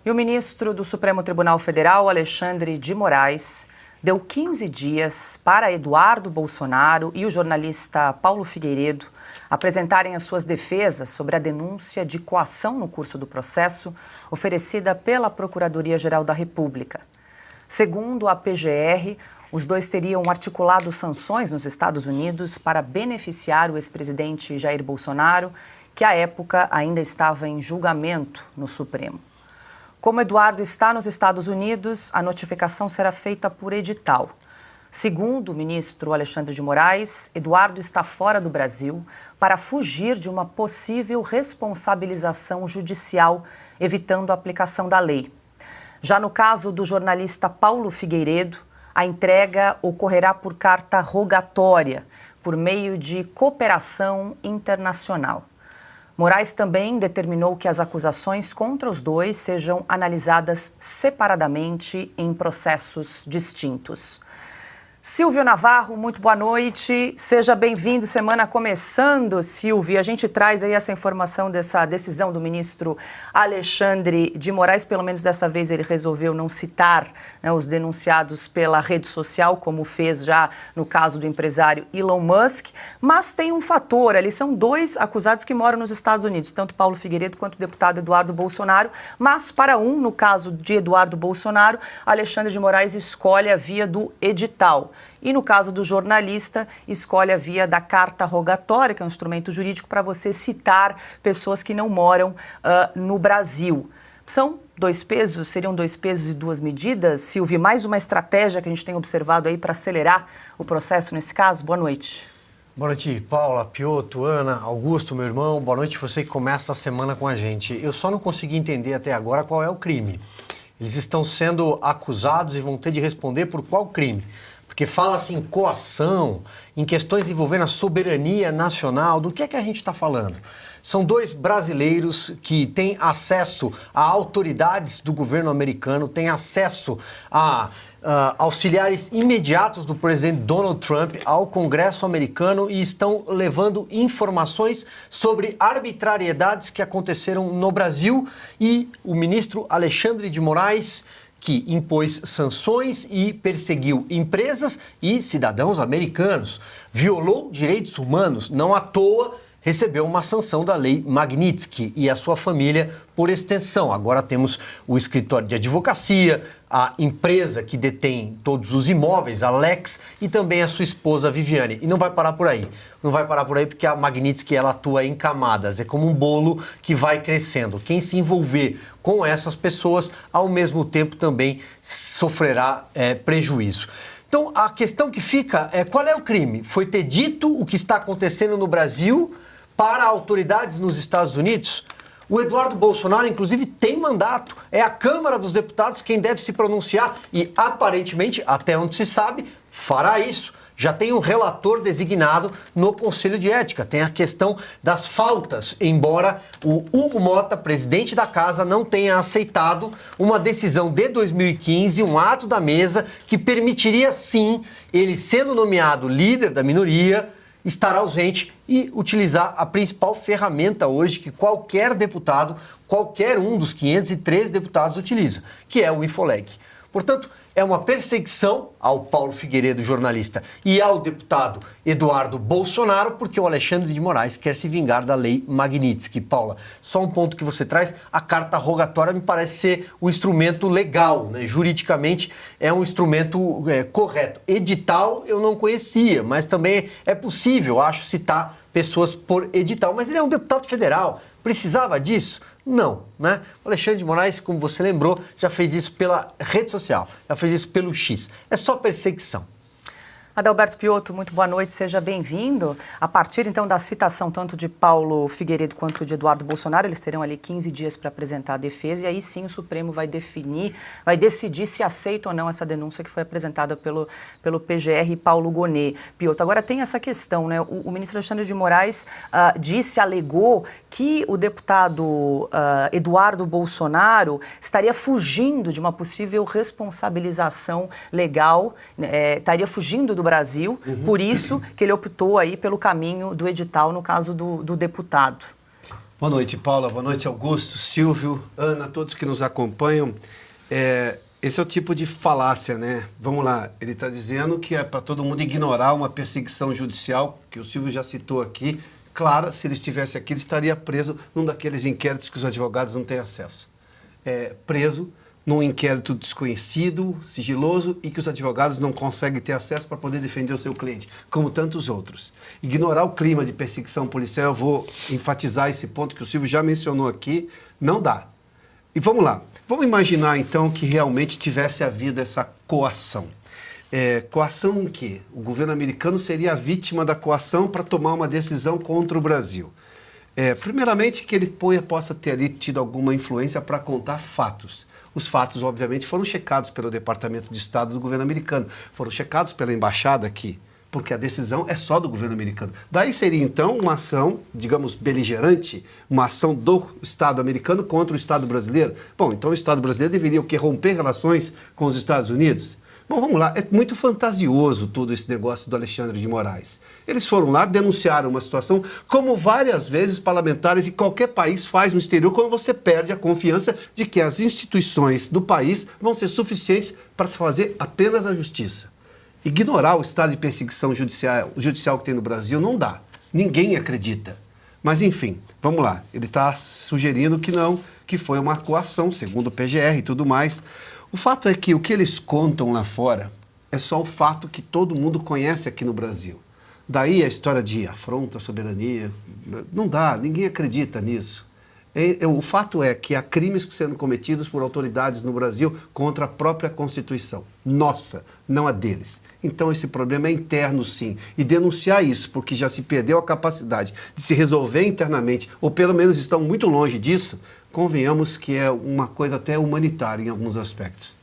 E o ministro do Supremo Tribunal Federal, Alexandre de Moraes, deu 15 dias para Eduardo Bolsonaro e o jornalista Paulo Figueiredo apresentarem as suas defesas sobre a denúncia de coação no curso do processo oferecida pela Procuradoria-Geral da República. Segundo a PGR, os dois teriam articulado sanções nos Estados Unidos para beneficiar o ex-presidente Jair Bolsonaro, que à época ainda estava em julgamento no Supremo. Como Eduardo está nos Estados Unidos, a notificação será feita por edital. Segundo o ministro Alexandre de Moraes, Eduardo está fora do Brasil para fugir de uma possível responsabilização judicial, evitando a aplicação da lei. Já no caso do jornalista Paulo Figueiredo, a entrega ocorrerá por carta rogatória, por meio de cooperação internacional. Moraes também determinou que as acusações contra os dois sejam analisadas separadamente em processos distintos. Silvio Navarro, muito boa noite. Seja bem-vindo. Semana começando, Silvio. A gente traz aí essa informação dessa decisão do ministro Alexandre de Moraes. Pelo menos dessa vez ele resolveu não citar, os denunciados pela rede social, como fez já no caso do empresário Elon Musk. Mas tem um fator ali, são dois acusados que moram nos Estados Unidos, tanto Paulo Figueiredo quanto o deputado Eduardo Bolsonaro. Mas para no caso de Eduardo Bolsonaro, Alexandre de Moraes escolhe a via do edital. E no caso do jornalista, escolhe a via da carta rogatória, que é um instrumento jurídico para você citar pessoas que não moram no Brasil. São dois pesos, seriam dois pesos e duas medidas? Silvio, mais uma estratégia que a gente tem observado aí para acelerar o processo nesse caso? Boa noite. Boa noite, Paula, Piotr, Ana, Augusto, meu irmão. Boa noite você que começa a semana com a gente. Eu só não consegui entender até agora qual é o crime. Eles estão sendo acusados e vão ter de responder por qual crime? Porque fala-se em coação, em questões envolvendo a soberania nacional. Do que é que a gente está falando? São dois brasileiros que têm acesso a autoridades do governo americano, têm acesso a auxiliares imediatos do presidente Donald Trump ao Congresso americano e estão levando informações sobre arbitrariedades que aconteceram no Brasil. E o ministro Alexandre de Moraes, que impôs sanções e perseguiu empresas e cidadãos americanos, violou direitos humanos, não à toa recebeu uma sanção da lei Magnitsky e a sua família por extensão. Agora temos o escritório de advocacia, a empresa que detém todos os imóveis, a Lex, e também a sua esposa Viviane. E não vai parar por aí. Não vai parar por aí porque a Magnitsky ela atua em camadas. É como um bolo que vai crescendo. Quem se envolver com essas pessoas, ao mesmo tempo também sofrerá prejuízo. Então, a questão que fica é qual é o crime? Foi ter dito o que está acontecendo no Brasil para autoridades nos Estados Unidos? O Eduardo Bolsonaro, inclusive, tem mandato. É a Câmara dos Deputados quem deve se pronunciar e, aparentemente, até onde se sabe, fará isso. Já tem um relator designado no Conselho de Ética. Tem a questão das faltas, embora o Hugo Mota, presidente da casa, não tenha aceitado uma decisão de 2015, um ato da mesa, que permitiria, sim, ele sendo nomeado líder da minoria, estar ausente e utilizar a principal ferramenta hoje que qualquer deputado, qualquer um dos 513 deputados utiliza, que é o Infoleg. Portanto, é uma perseguição ao Paulo Figueiredo, jornalista, e ao deputado Eduardo Bolsonaro, porque o Alexandre de Moraes quer se vingar da lei Magnitsky. Paula, só um ponto que você traz, a carta rogatória me parece ser um instrumento legal, né? Juridicamente é um instrumento correto. Edital eu não conhecia, mas também é possível, acho, citar pessoas por edital, mas ele é um deputado federal. Precisava disso? Não, né? O Alexandre de Moraes, como você lembrou, já fez isso pela rede social, já fez isso pelo X. É só perseguição. Adalberto Piotr, muito boa noite, seja bem-vindo. A partir, então, da citação tanto de Paulo Figueiredo quanto de Eduardo Bolsonaro, eles terão ali 15 dias para apresentar a defesa e aí sim o Supremo vai decidir se aceita ou não essa denúncia que foi apresentada pelo PGR e Paulo Gonet. Piotr, agora tem essa questão, né? O ministro Alexandre de Moraes alegou que o deputado Eduardo Bolsonaro estaria fugindo de uma possível responsabilização legal, estaria fugindo do Brasil, por isso que ele optou aí pelo caminho do edital no caso do deputado. Boa noite, Paula. Boa noite, Augusto, Silvio, Ana, todos que nos acompanham. Esse é o tipo de falácia, né? Vamos lá, ele está dizendo que é para todo mundo ignorar uma perseguição judicial, que o Silvio já citou aqui. Claro, se ele estivesse aqui, ele estaria preso num daqueles inquéritos que os advogados não têm acesso. Preso num inquérito desconhecido, sigiloso, e que os advogados não conseguem ter acesso para poder defender o seu cliente, como tantos outros. Ignorar o clima de perseguição policial, eu vou enfatizar esse ponto que o Silvio já mencionou aqui, não dá. E vamos lá, vamos imaginar então que realmente tivesse havido essa coação. Coação em quê? O governo americano seria a vítima da coação para tomar uma decisão contra o Brasil. Primeiramente, que ele possa ter ali tido alguma influência para contar fatos. Os fatos, obviamente, foram checados pelo Departamento de Estado do governo americano, foram checados pela embaixada aqui, porque a decisão é só do governo americano. Daí seria, então, uma ação, digamos, beligerante, uma ação do Estado americano contra o Estado brasileiro. Bom, então o Estado brasileiro deveria o quê? Romper relações com os Estados Unidos? Bom, vamos lá, é muito fantasioso todo esse negócio do Alexandre de Moraes. Eles foram lá, denunciaram uma situação, como várias vezes parlamentares de qualquer país faz no exterior, quando você perde a confiança de que as instituições do país vão ser suficientes para se fazer apenas a justiça. Ignorar o estado de perseguição judicial que tem no Brasil não dá. Ninguém acredita. Mas, enfim, vamos lá. Ele está sugerindo que não, que foi uma coação, segundo o PGR e tudo mais. O fato é que o que eles contam lá fora é só o fato que todo mundo conhece aqui no Brasil. Daí a história de afronta à soberania, não dá, ninguém acredita nisso. O fato é que há crimes sendo cometidos por autoridades no Brasil contra a própria Constituição. Nossa, não a deles. Então esse problema é interno, sim. E denunciar isso, porque já se perdeu a capacidade de se resolver internamente, ou pelo menos estão muito longe disso, convenhamos que é uma coisa até humanitária em alguns aspectos.